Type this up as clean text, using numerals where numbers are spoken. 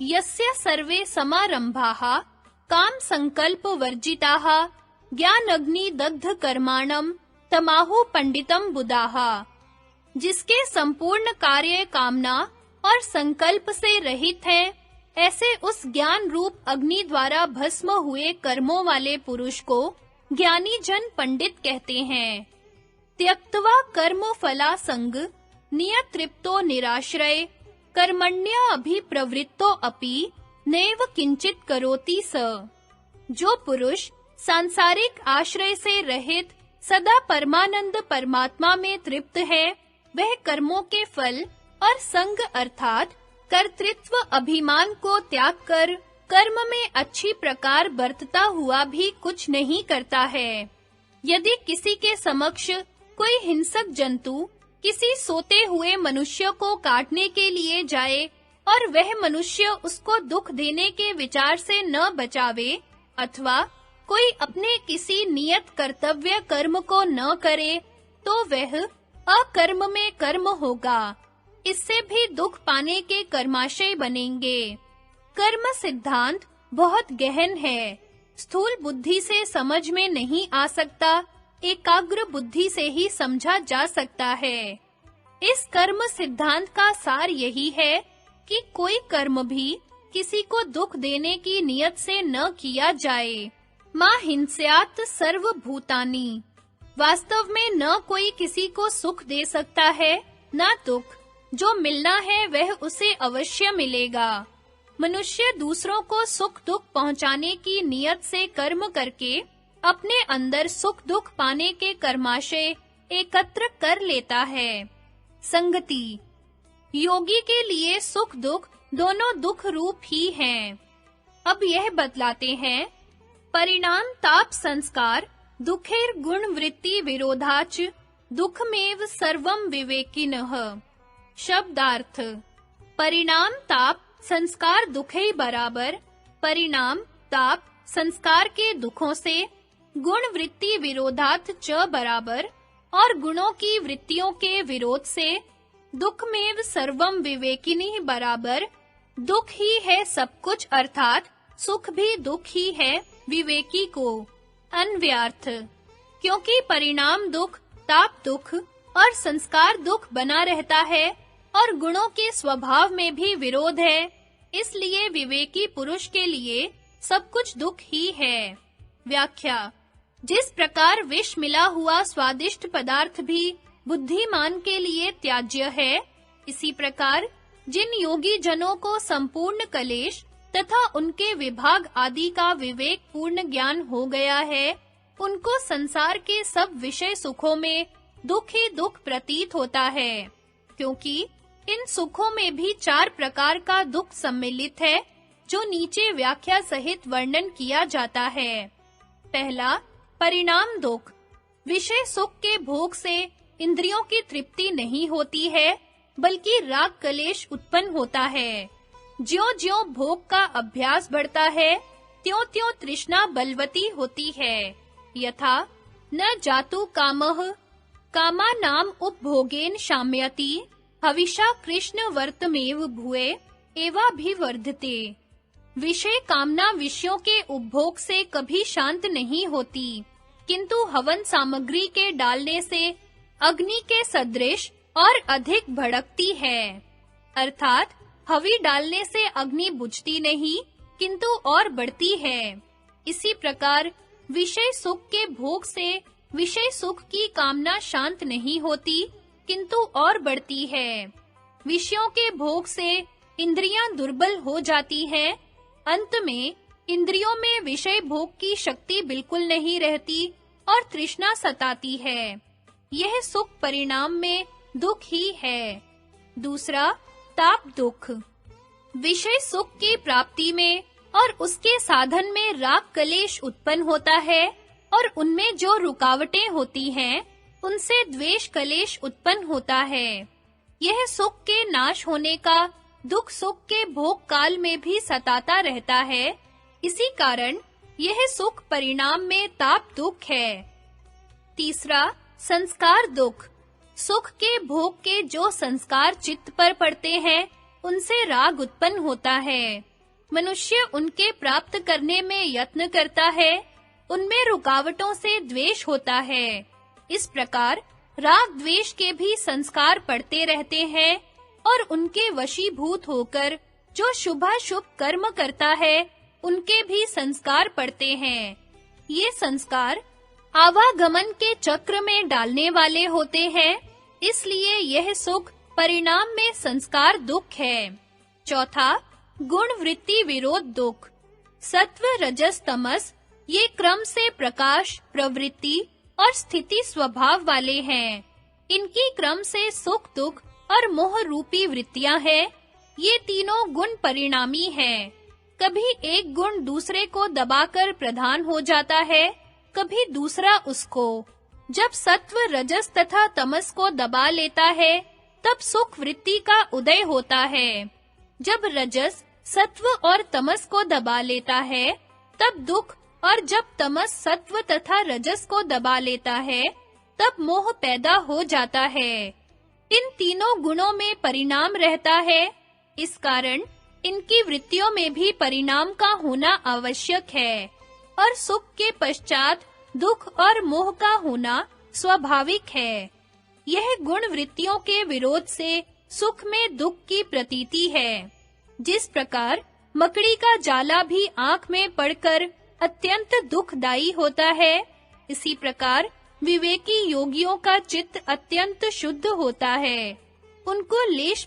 यस्य सर्वे समारंभाः काम संकल्प वर्जिताः ज्ञान अग्नि दग्ध कर्माणम तमाहु पंडितम बुधाः। जिसके संपूर्ण कार्य कामना और संकल्प से रहित है, ऐसे उस ज्ञान रूप अग्नि द्वारा भस्म हुए कर्मों वाले पुरुष को ज्ञानी जन पंडित कहते हैं। त्यक्त्वा कर्म फला संग नियतृप्तो निराश्रय कर्मण्य अभिप्रवृत्तो अपि नैव किंचित करोति स। जो पुरुष सांसारिक आश्रय से रहित सदा परमानंद परमात्मा में तृप्त है, वह कर्मों के फल और संग अर्थात कर्तृत्व अभिमान को त्याग कर कर्म में अच्छी प्रकार बरतता हुआ भी कुछ नहीं करता है। यदि किसी के समक्ष कोई हिंसक जंतु किसी सोते हुए मनुष्य को काटने के लिए जाए और वह मनुष्य उसको दुख देने के विचार से न बचावे अथवा कोई अपने किसी नियत कर्तव्य कर्म को न करे, तो वह अकर्म में कर्म होगा। इससे भी दुख पाने के कर्माशय बनेंगे। कर्म सिद्धांत बहुत गहन है, स्थूल बुद्धि से समझ में नहीं आ सकता, एकाग्र बुद्धि से ही समझा जा सकता है। इस कर्म सिद्धांत का सार यही है कि कोई कर्म भी किसी को दुख देने की नियत से न किया जाए। मा हिंस्यात् सर्वभूतानि। वास्तव में न कोई किसी को सुख दे सकता है, न दुख। जो मिलना है वह उसे अवश्य मिलेगा। मनुष्य दूसरों को सुख दुख पहुंचाने की नियत से कर्म करके अपने अंदर सुख दुख पाने के कर्माशय एकत्र कर लेता है। संगति। योगी के लिए सुख दुख दोनों दुख रूप ही हैं। अब यह बतलाते हैं, परिणाम ताप संस्कार दुखेर गुण वृत्ति विरोधाच दुखमेव सर्वम विवेकिनः। शब्दार्थ। परिणाम ताप संस्कार दुखे बराबर, परिणाम ताप संस्कार के दुखों से, गुण वृत्ति विरोधात च बराबर और गुणों की वृत्तियों के विरोध से, दुखमेव सर्वम विवेकिनी बराबर, दुख ही है सब कुछ अर्थात सुख भी दुख ही है विवेकी को। अन्व्यार्थ। क्योंकि परिणाम दुख, ताप दुख और संस्कार दुख बना रहता है और गुणों के स्वभाव में भी विरोध है, इसलिए विवेकी पुरुष के लिए सब कुछ दुख ही है। व्याख्या। जिस प्रकार विष मिला हुआ स्वादिष्ट पदार्थ भी बुद्धिमान के लिए त्याज्य है, इसी प्रकार जिन योगी जनों को संपूर्ण कलेश तथा उनके विभाग आदि का विवेक पूर्ण ज्ञान हो गया है, उनको संसार के सब विषय सुखों में दुख ही दुख प्रतीत होता है, क्योंकि इन सुखों में भी 4 प्रकार का दुख सम्मिलित है, जो नीचे व्याख्या सहित वर्णन किया जाता है। पहला, परिणाम दुख। विषय सुख के भोग से इंद्रियों की तृप्ति नहीं होती है, बल्कि राग कलेश उत्पन्न होता है। ज्यों-ज्यों भोग का अभ्यास बढ़ता है, त्यों-त्यों तृष्णा बलवती होती है। यथा न जातु कामः कामानाम उपभोगेन शाम्यति हविषा कृष्ण वर्तमेव भुए एवाभिवर्धते। विषय कामना विषयों के उपभोग से कभी शांत नहीं होती, किंतु हवन सामग्री के डालने से अग्नि के सदृश और अधिक भड़कती है। अर्थात हवी डालने से अग्नि बुझती नहीं, किंतु और बढ़ती है। इसी प्रकार विषय सुख के भोग से विषय सुख की कामना शांत नहीं होती, किंतु और बढ़ती है। विषयों के भोग से इंद्रियां दुर्बल हो जाती हैं। अंत में इंद्रियों में विषय भोग की शक्ति बिल्कुल नहीं रहती और तृष्णा सताती है। यह सुख परिणाम में दुख ही है। दूसरा, ताप दुख। विषय सुख की प्राप्ति में और उसके साधन में राग कलेश उत्पन्न होता है और उनमें जो रुकावटें होती हैं, उनसे द्वेष कलेश उत्पन्न होता है। यह सुख के नाश होने का दुख सुख के भोग काल में भी सताता रहता है। इसी कारण यह सुख परिणाम में ताप दुख है। तीसरा, संस्कार दुख। सुख के भोग के जो संस्कार चित्त पर पड़ते हैं, उनसे राग उत्पन्न होता है। मनुष्य उनके प्राप्त करने में यत्न करता है, उनमें रुकावटों से द्वेष होता है। इस प्रकार राग द्वेष के भी संस्कार पड़ते रहते हैं और उनके वशीभूत होकर जो शुभाशुभ कर्म करता है, उनके भी संस्कार पड़ते हैं। ये संस्कार आवागमन के चक्र में डालने वाले होते हैं, इसलिए यह सुख परिणाम में संस्कार दुख है। चौथा, गुण वृत्ति विरोध दुख। सत्व रजस तमस ये क्रम से प्रकाश, प्रवृत्ति और स्थिति स्वभाव वाले हैं। इनकी क्रम से सुख दुख और मोह रूपी वृत्तियां हैं। ये तीनों गुण परिणामी हैं। कभी एक गुण दूसरे को दबाकर प्रधान हो जाता है, कभी दूसरा उसको। जब सत्व रजस तथा तमस को दबा लेता है, तब सुख वृत्ति का उदय होता है। जब रजस सत्व और तमस को दबा लेता है, तब दुख, और जब तमस सत्व तथा रजस को दबा लेता है, तब मोह पैदा हो जाता है। इन तीनों गुणों में परिणाम रहता है, इस कारण इनकी वृत्तियों में भी परिणाम का होना आवश्यक है और सुख के पश्चात दुख और मोह का होना स्वाभाविक है। यह गुण वृत्तियों के विरोध से सुख में दुख की प्रतीति है। जिस प्रकार मकड़ी का जाला भी आंख में पड़कर अत्यंत दुखदाई होता है, इसी प्रकार विवेकी योगियों का चित्त अत्यंत शुद्ध होता है। उनको लेश